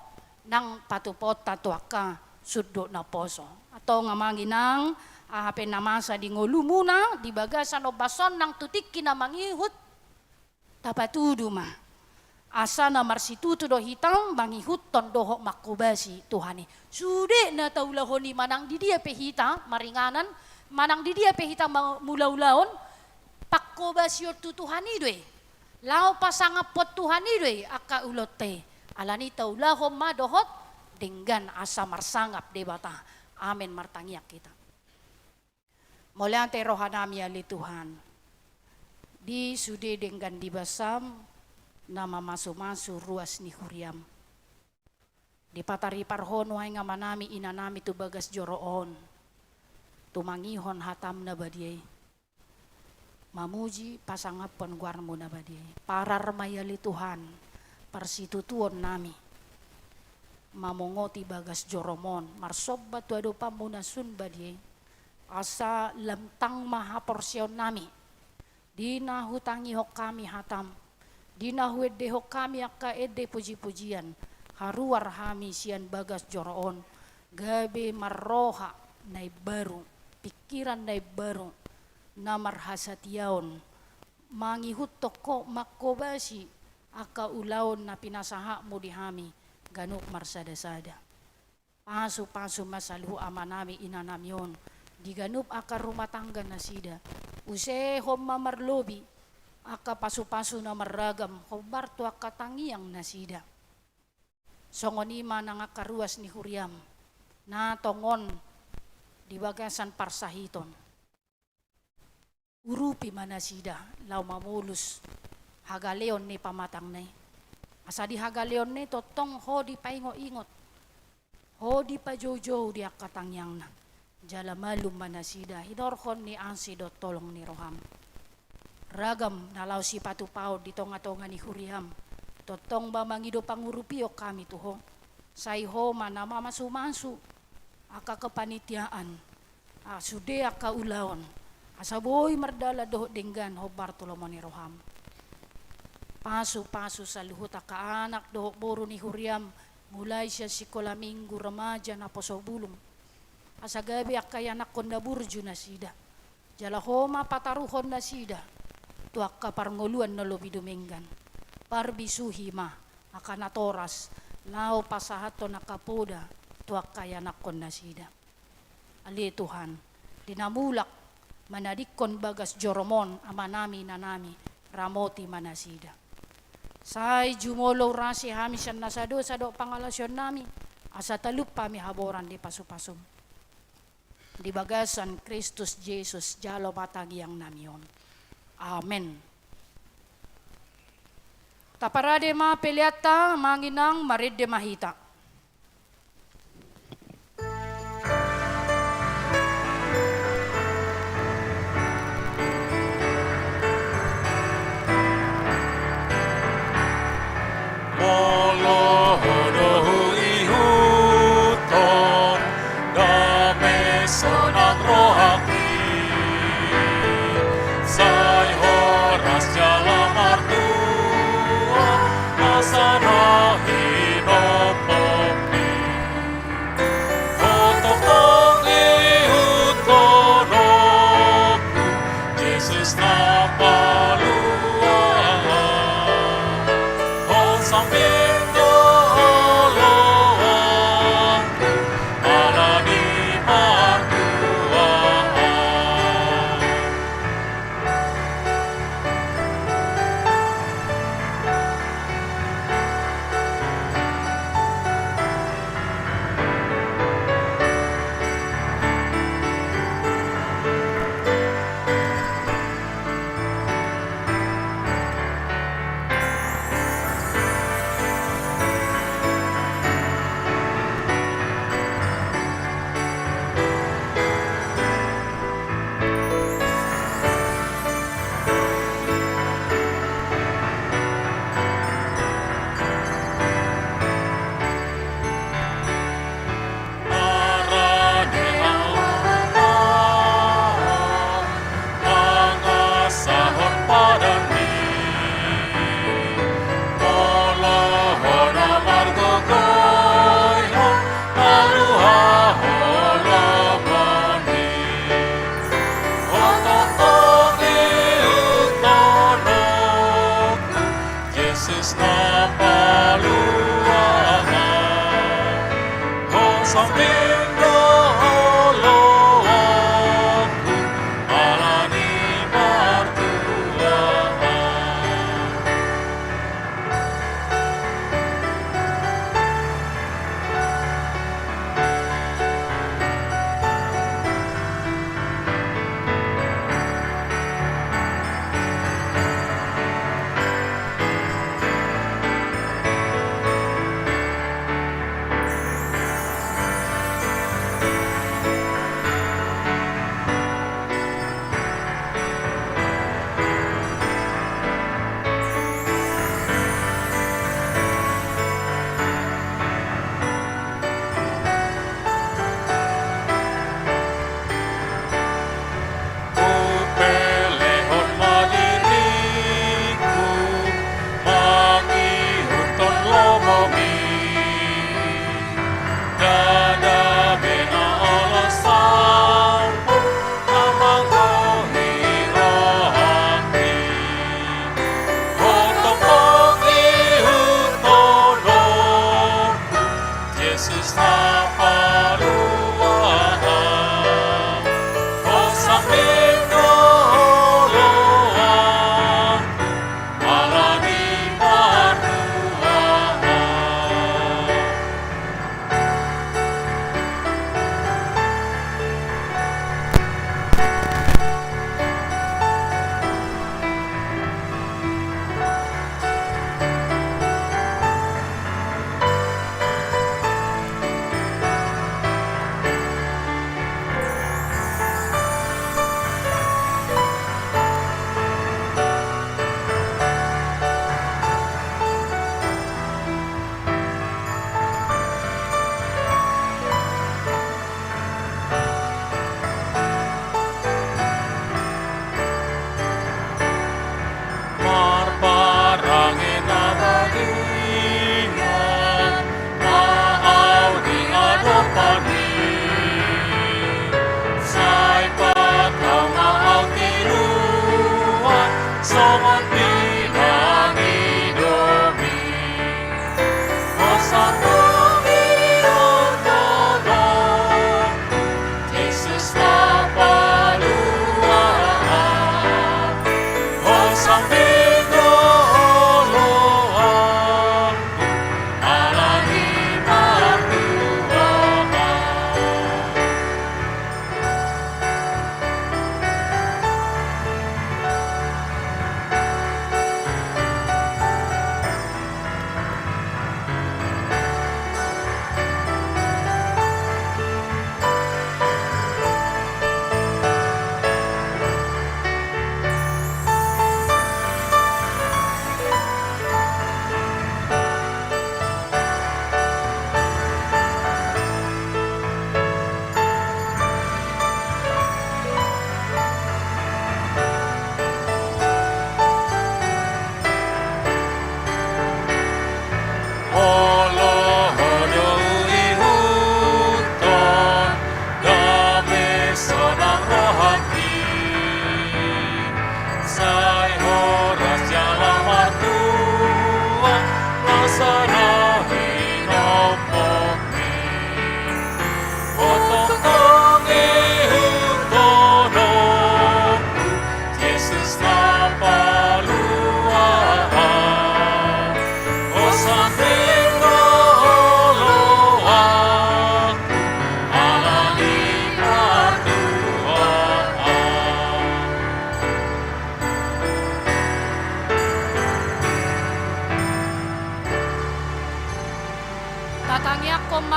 nang patupot tatuaka suddo na poso. Atau ngamanginang, ahape namasa di ngolumuna, di bagasan o bason nang tutik kinamangihut, tapatudu mah. Asa na marsitutu do hitang, mangihut ton dohok makubasi Tuhani. Sude na taulahoni manang di dia pehita, maringanan, manang di dia pehita mulaulaon, pakobasyo tu Tuhani doy. Lao pasangapot Tuhani doy, aka ulote. Alani taulahom madohot, denggan asa marsangap debata. Amin martangiak kita. Muliante rohanami ali Tuhan. Di sude denggan dibasam, nama masu-masu ruas ni huriam. Di patari parhon wahai ngamanami inanami tu bagas joroon. Tumangihon hatam na badiyay. Mamuji pasangapon guarmo na badiyay. Parar mayali Tuhan, persitutuon nami. Mamongoti bagas joromon, marsobat wado pamunasun badiyay. Asa lamtang maha porsyon nami. Dina hutangi hok kami hatam. Dina hued dehok kami akka ede puji-pujian. Haruar hami sian bagas joroon. Gabe marroha nai baru. Pikiran nai baru. Namar hasatiaon. Mangihut toko makobasi. Aka ulaon na pinasaha mo di hami. Ganuk marsada-sada. Pasu-pasu masaluhu amanami inanamyon. Diganup aka rumah tangga nasida. Usehom mamarlobi. Aka pasu-pasu na maragam, hobarto aka tangiang nasida. Songonima nang akaruas ni huriam, na tongon di bagasan parsahiton. Urupi manasida, lau mamulus, hagaleon ni pamatang na. Asa di hagaleon ni totong ho di paingo-ingot, ho di pajojo di akatangyang na. Jalamalum manasida, hinorhon ni ansido tolong ni roham. Ragam nalaw si patupaw di tonga-tonga ni huriam. Totong ba mangido pangurupio kami tuho. Sayho manama masu-masu. Aka kepanitiaan. Sude aka ulaon. Asaboy mardala doho dinggan ho Bartolomeo ni Roham. Paso-paso sa luhut kaanak doho boro ni Huriam, mulai siya sikola minggu remaja na posobulong. Asagabi akay anak kon na burju na sida. Jalahoma pataruhon na sida. Tuak kaparnguluan na lobi duminggan. Parbisuhi ma, akanatoras, lao pasahato na kapoda, tuak kay anak kon na sida. Ali Tuhan, dinamulak, manadikon bagas joromon, amanami nanami, ramoti manasida. Say jumolo rasi hamisan nasado sado pangalasyon nami, asa talup pami haboran di pasupasum. Di bagasan Kristus Jesus jalo matagiang namion. Amen. Taparade ma peliata manginang maride mahita.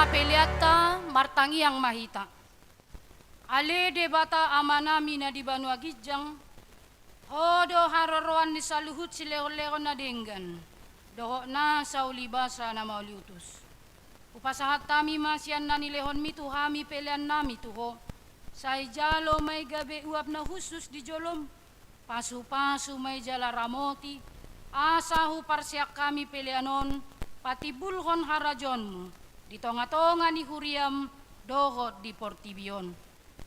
mapeliata martangi yang mahita. Ale debata amanami na di Banua Gijang, hodo haroroan ni saluhut si leho-leho na denggan, doho na sa ulibasa na mauliutus. Upasahat tami masyan na nilehon mi tuhami pelian nami tuho, say jalo may gabi uap na husus di jolom, pasu-pasu may jala ramoti, asahu parsiak kami pelianon, pati bulhon harajonmu, di tonga-tonga ni huriam, dohot di portibion.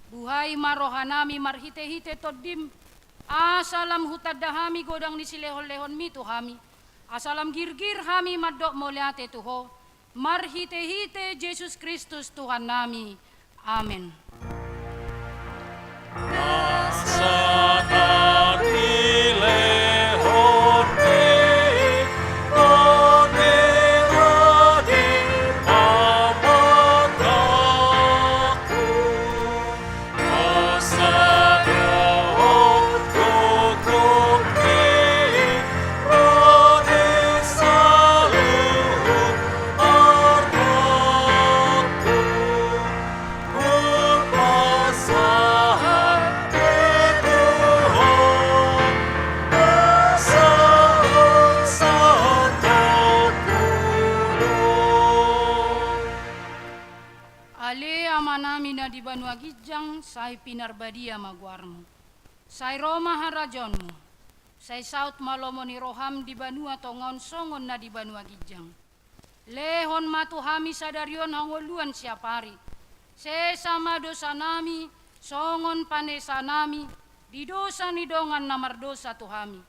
Buhay marohanami marhite-hite todim, asalam hutadahami godang ni silehon-lehon mi tuhami, asalam girgir hami madok moliate tuho, marhite-hite Yesus Kristus Tuhan nami. Amin. Di Banua Gijang, say pinarbadia magwarmo. Say Roma harajonmo. Say South Malomoni Roham di Banua tongon songon na di Banua Gijang. Lehon matuhami sadarion hangoluan siapari. Sesama dosa nami, songon panesa nami, di dosa ni dongan namardosa tuhami.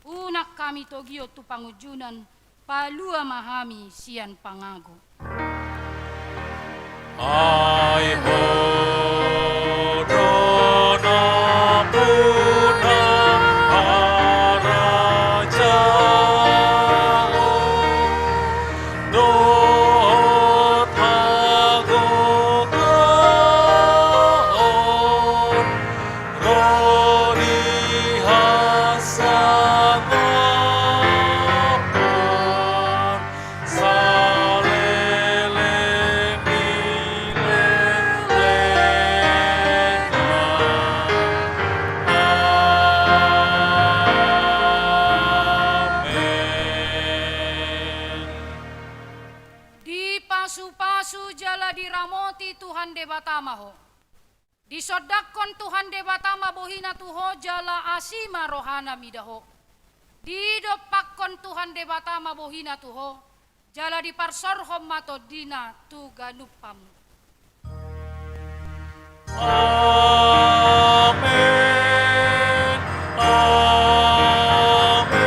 Unak kami togio tu pangujunan, palua mahami sian pangago. Ai ho dona puna araja do tago kaon roni hasabapon Tuhan debatama ho. Disodakon Tuhan debatama bohina tuho jala asima rohana midaho. Didopakon Tuhan debatama bohina tuho jala diparsorhom mato dina tu ganupam. Amen. Amen.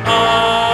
Amen.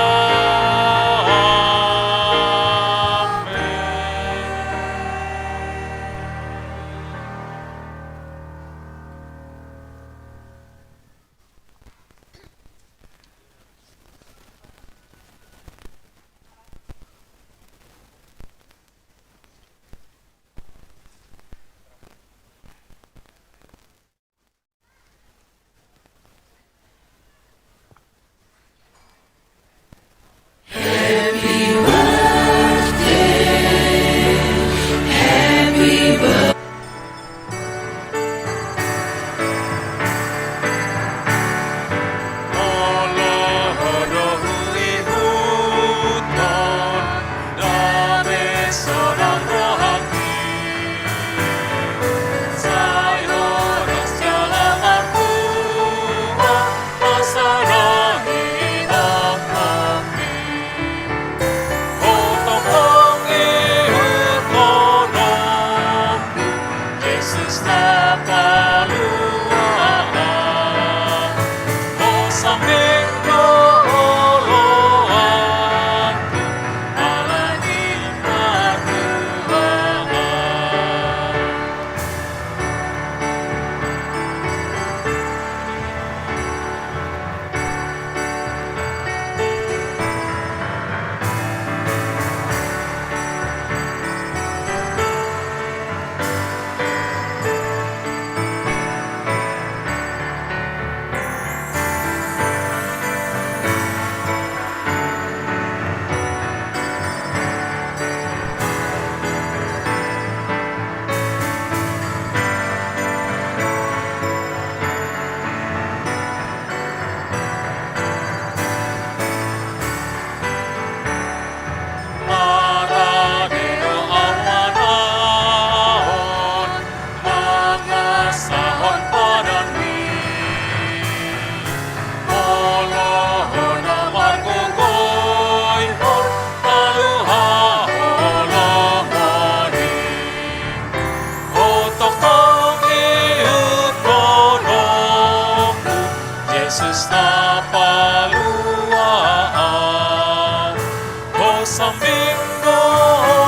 Minggu